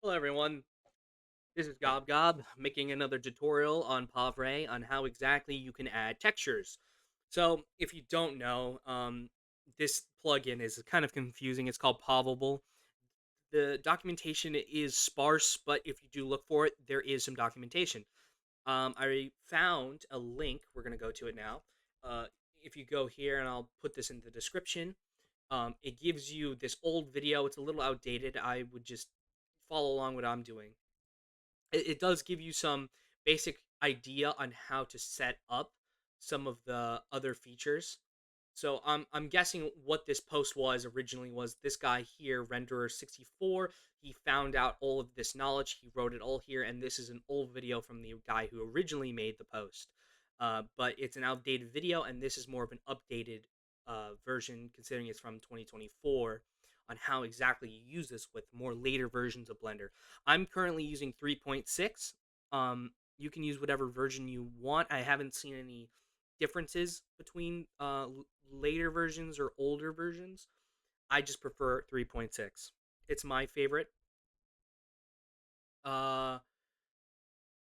Hello everyone, this is Gob making another tutorial on Pov-ray on how exactly you can add textures. So if you don't know, this plugin is kind of confusing. It's called Pov-able. The documentation is sparse, but if you do look for it, there is some documentation. I found a link. We're going to go to it now. Uh, if you go here, and I'll put this in the description, it gives you this old video. It's a little outdated. I would just follow along what I'm doing. It does give you some basic idea on how to set up some of the other features. So I'm guessing what this post was originally was this guy here, Renderer 64. He found out all of this knowledge. He wrote it all here, and this is an old video from the guy who originally made the post. But it's an outdated video, and this is more of an updated version, considering it's from 2024, on how exactly you use this with more later versions of Blender. I'm currently using 3.6. You can use whatever version you want. I haven't seen any differences between later versions or older versions. I just prefer 3.6. It's my favorite. Uh,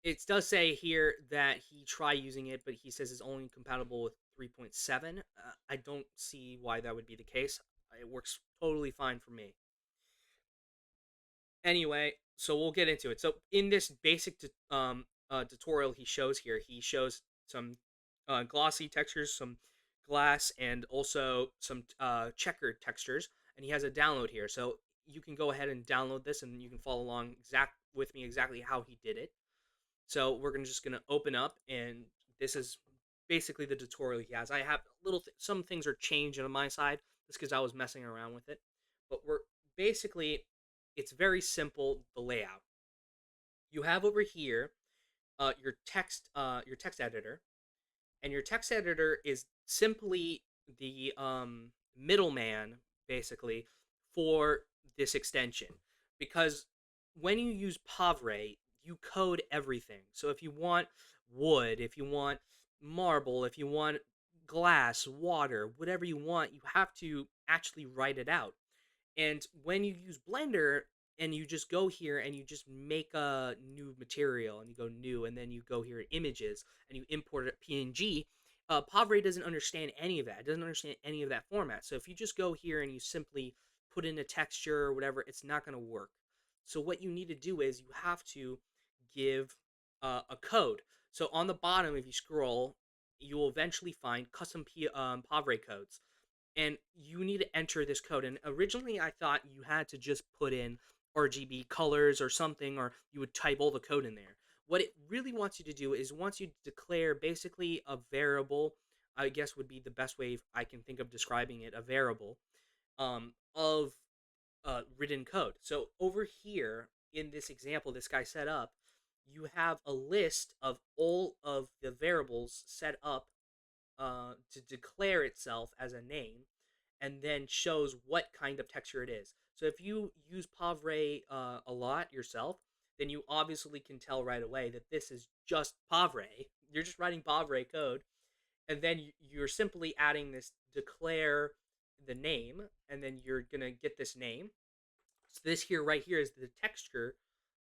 it does say here that he tried using it, but he says it's only compatible with 3.7. I don't see why that would be the case. It works totally fine for me. Anyway, so we'll get into it. So in this basic tutorial he shows some glossy textures, some glass, and also some checkered textures. And he has a download here, so you can go ahead and download this, and you can follow along with me exactly how he did it. So we're just gonna open up, and this is basically the tutorial he has. I have some things are changed on my side just because I was messing around with it, but we're basically it's very simple. The layout you have over here, your text editor, and your text editor is simply the middleman basically for this extension, because when you use Pov-ray, you code everything. So if you want wood, if you want marble, if you want glass, water, whatever you want, you have to actually write it out. And when you use Blender and you just go here and you just make a new material and you go new, and then you go here at images and you import it PNG, Pov-ray doesn't understand any of that. It doesn't understand any of that format. So if you just go here and you simply put in a texture or whatever, it's not going to work. So what you need to do is you have to give a code. So on the bottom, if you scroll, you will eventually find custom Pov-ray codes, and you need to enter this code. And originally I thought you had to just put in RGB colors or something, or you would type all the code in there. What it really wants you to do is wants you to declare basically a variable, I guess would be the best way I can think of describing it, a variable of written code. So over here in this example this guy set up, you have a list of all of the variables set up to declare itself as a name, and then shows what kind of texture it is. So if you use Pov-ray a lot yourself, then you obviously can tell right away that this is just Pov-ray. You're just writing Pov-ray code, and then you're simply adding this declare the name, and then you're gonna get this name. So this here right here is the texture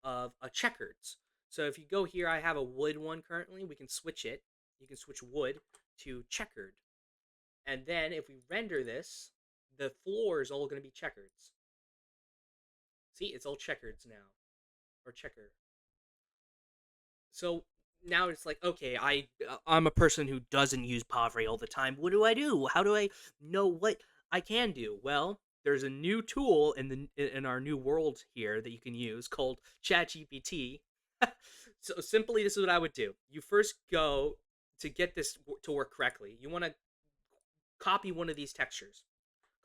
of a checkers. So if you go here, I have a wood one currently. We can switch it. You can switch wood to checkered. And then if we render this, the floor is all going to be checkers. See, it's all checkers now, or checker. So now it's like, okay, I'm a person who doesn't use Pov-ray all the time. What do I do? How do I know what I can do? Well, there's a new tool in our new world here that you can use called ChatGPT. So simply, this is what I would do. You first go to get this to work correctly. You want to copy one of these textures.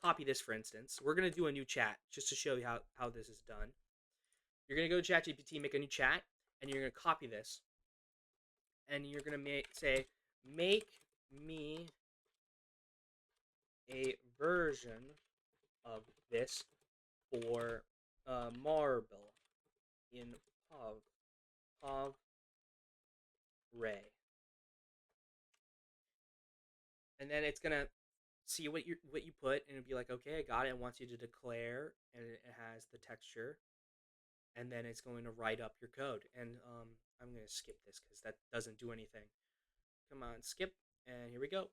Copy this, for instance. We're going to do a new chat just to show you how this is done. You're going to go to ChatGPT, make a new chat, and you're going to copy this. And you're going to say, make me a version of this for marble in Pov Ray. And then it's going to see what you put, and it'll be like, okay, I got it. It wants you to declare, and it has the texture. and then it's going to write up your code. And I'm going to skip this because that doesn't do anything. Come on, skip, and here we go.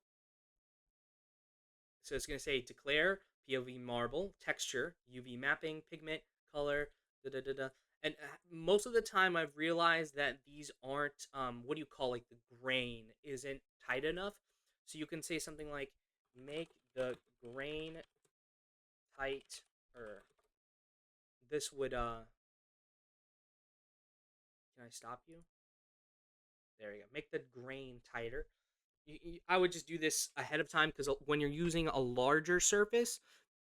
So it's going to say declare POV marble, texture, UV mapping, pigment, color, da da da da. And most of the time, I've realized that these aren't, what do you call, like the grain isn't tight enough. So you can say something like, make the grain tighter. This would, can I stop you? There you go. Make the grain tighter. I would just do this ahead of time because when you're using a larger surface,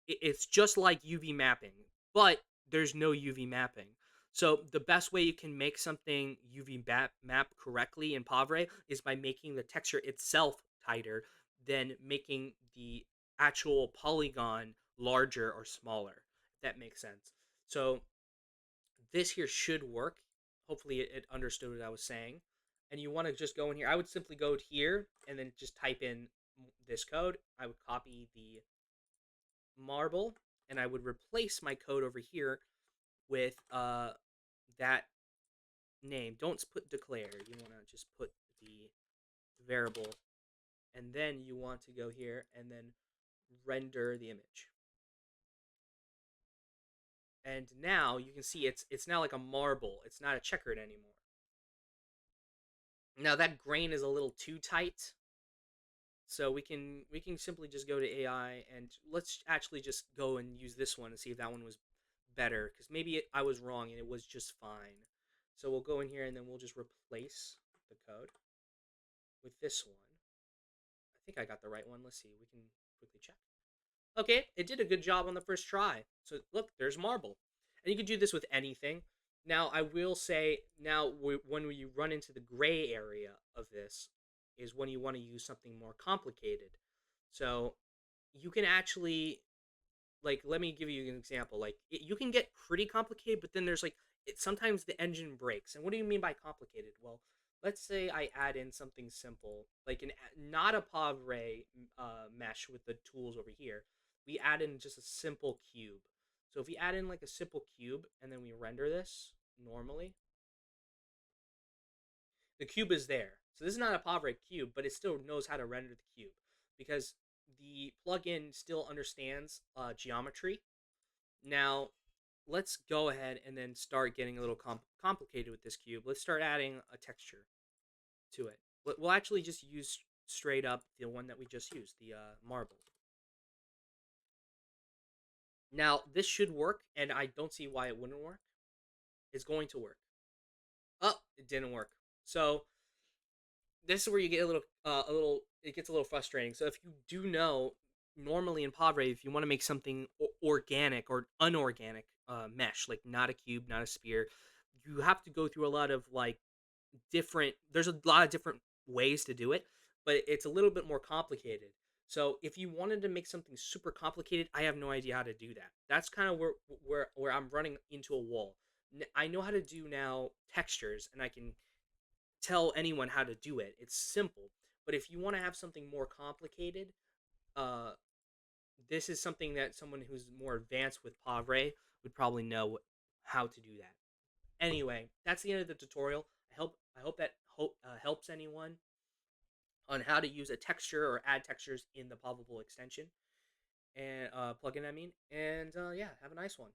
it's just like UV mapping, but there's no UV mapping. So the best way you can make something UV map correctly in Pov-ray is by making the texture itself tighter than making the actual polygon larger or smaller, if that makes sense. So this here should work. Hopefully it understood what I was saying. And you want to just go in here. I would simply go here and then just type in this code. I would copy the marble and I would replace my code over here with that name. Don't put declare. You want to just put the variable, and then you want to go here and then render the image. And now you can see it's now like a marble. It's not a checkered anymore. Now that grain is a little too tight, so we can simply just go to AI and let's actually just go and use this one and see if that one was better, because maybe I was wrong and it was just fine. So we'll go in here and then we'll just replace the code with this one. I think I got the right one. Let's see. We can quickly check. Okay, it did a good job on the first try. So look, there's marble. And you can do this with anything. Now, I will say, now when you run into the gray area of this is when you want to use something more complicated. So you can actually, like, let me give you an example. Like, you can get pretty complicated, but then there's like, sometimes the engine breaks. And what do you mean by complicated? Well, let's say I add in something simple, like not a Pov-ray mesh with the tools over here. We add in just a simple cube. So if we add in like a simple cube and then we render this normally, the cube is there. So this is not a Pov-ray cube, but it still knows how to render the cube because the plugin still understands geometry. Now, let's go ahead and then start getting a little complicated with this cube. Let's start adding a texture to it. We'll actually just use straight up the one that we just used, the marble. Now, this should work, and I don't see why it wouldn't work. It's going to work. Oh, it didn't work. So this is where you get it gets a little frustrating. So if you do know, normally in Pov-ray, if you want to make something organic or unorganic mesh, like not a cube, not a sphere, you have to go through a lot of like there's a lot of different ways to do it, but it's a little bit more complicated. So if you wanted to make something super complicated, I have no idea how to do that. That's kind of where I'm running into a wall. I know how to do now textures, and I can tell anyone how to do it. It's simple. But if you want to have something more complicated, uh, this is something that someone who's more advanced with Pov-ray would probably know how to do that. Anyway, that's the end of the tutorial. I hope that helps anyone on how to use a texture or add textures in the Pov-ray extension and plugin. I mean, and yeah, have a nice one.